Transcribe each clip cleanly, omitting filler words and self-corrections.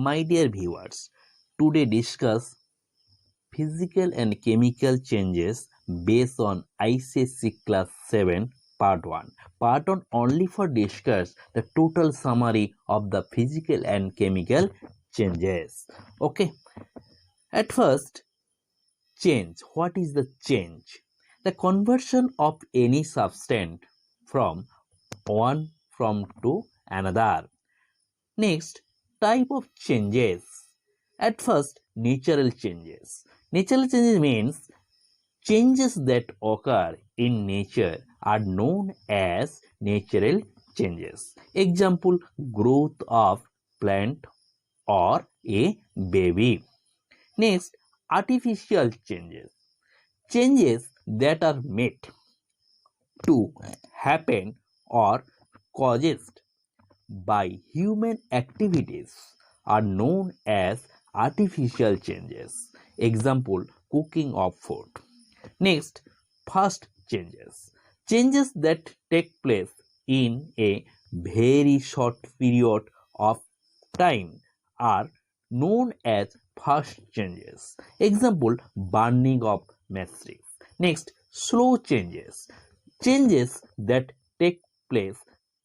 My dear viewers, today discuss physical and chemical changes based on icse class 7 part 1. Part 1 only for discuss the total summary of the physical and chemical changes. Okay. At first, change. What is the change? The conversion of any substance from one form to another. Next, type of changes. At first, natural changes. Natural changes means changes that occur in nature are known as natural changes. Example, growth of plant or a baby. Next, artificial changes. Changes that are made to happen or caused by human activities are known as artificial changes. Example, cooking of food. Next, fast changes. Changes that take place in a very short period of time are known as fast changes. Example, burning of machinery. Next, slow changes. Changes that take place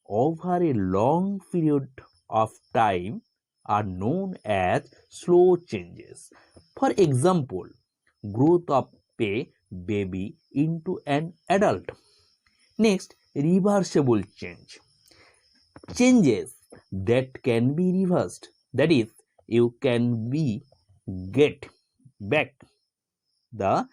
over a long period of time are known as slow changes. For example, growth of a baby into an adult. Next, reversible change. Changes that can be reversed. That is, you can get back the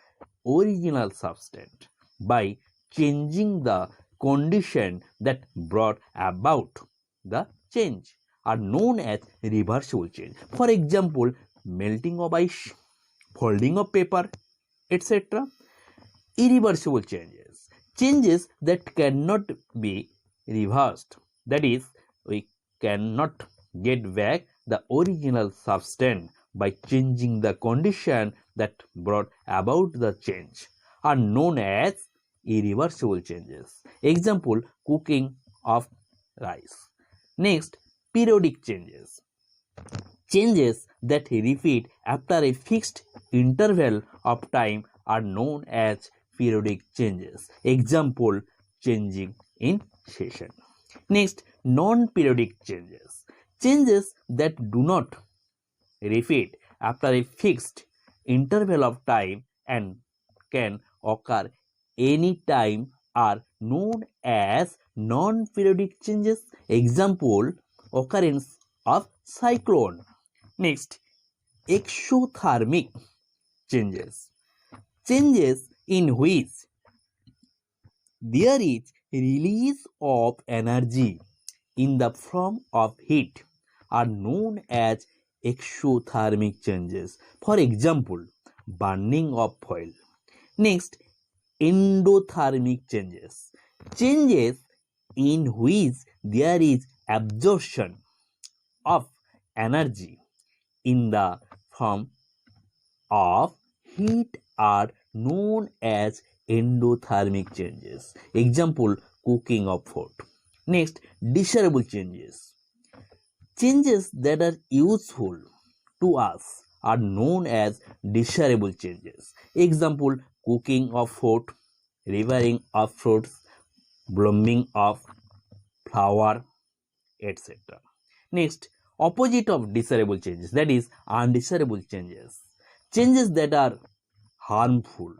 original substance by changing the condition that brought about the change are known as reversible change. For example, melting of ice, folding of paper, etc. Irreversible changes. Changes that cannot be reversed. That is, we cannot get back the original substance by changing the condition that brought about the change are known as irreversible changes. Example, cooking of rice. Next, periodic changes. Changes that repeat after a fixed interval of time are known as periodic changes. Example, changing in season. Next, non-periodic changes. Changes that do not repeat after a fixed interval of time and can occur any time are known as non-periodic changes. Example, occurrence of cyclone. Next, exothermic changes. Changes in which there is release of energy in the form of heat are known as exothermic changes. For example, burning of oil. Next, endothermic changes. Changes in which there is absorption of energy in the form of heat are known as endothermic changes. Example, cooking of food. Next, desirable changes. Changes that are useful to us are known as desirable changes. Example, cooking of food, revering of fruits, blooming of flower, etc. Next, opposite of desirable changes, that is undesirable changes. Changes that are harmful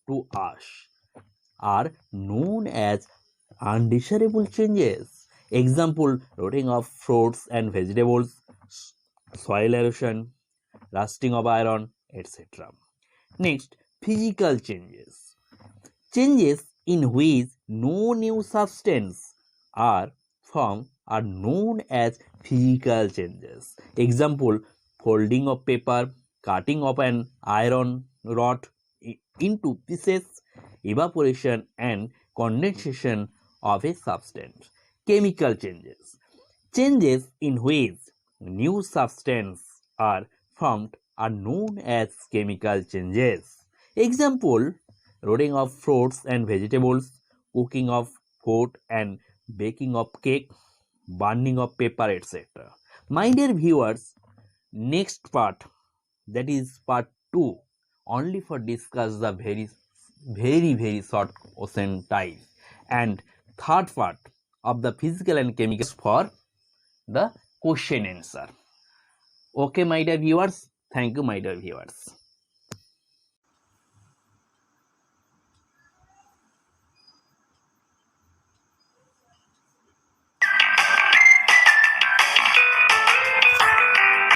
to us are known as undesirable changes. Example, rotting of fruits and vegetables, soil erosion, rusting of iron, etc. Next, physical changes. Changes in which no new substance are formed are known as physical changes. Example, folding of paper, cutting of an iron rod into pieces, evaporation and condensation of a substance. Chemical changes. Changes in which new substances are formed are known as chemical changes. Example, rotting of fruits and vegetables, cooking of food and baking of cake, burning of paper, etc. My dear viewers, next part, that is part 2, only for discuss the very short ocean type, and third part of the physical and chemicals for the question answer. Okay, my dear viewers, thank you, my dear viewers.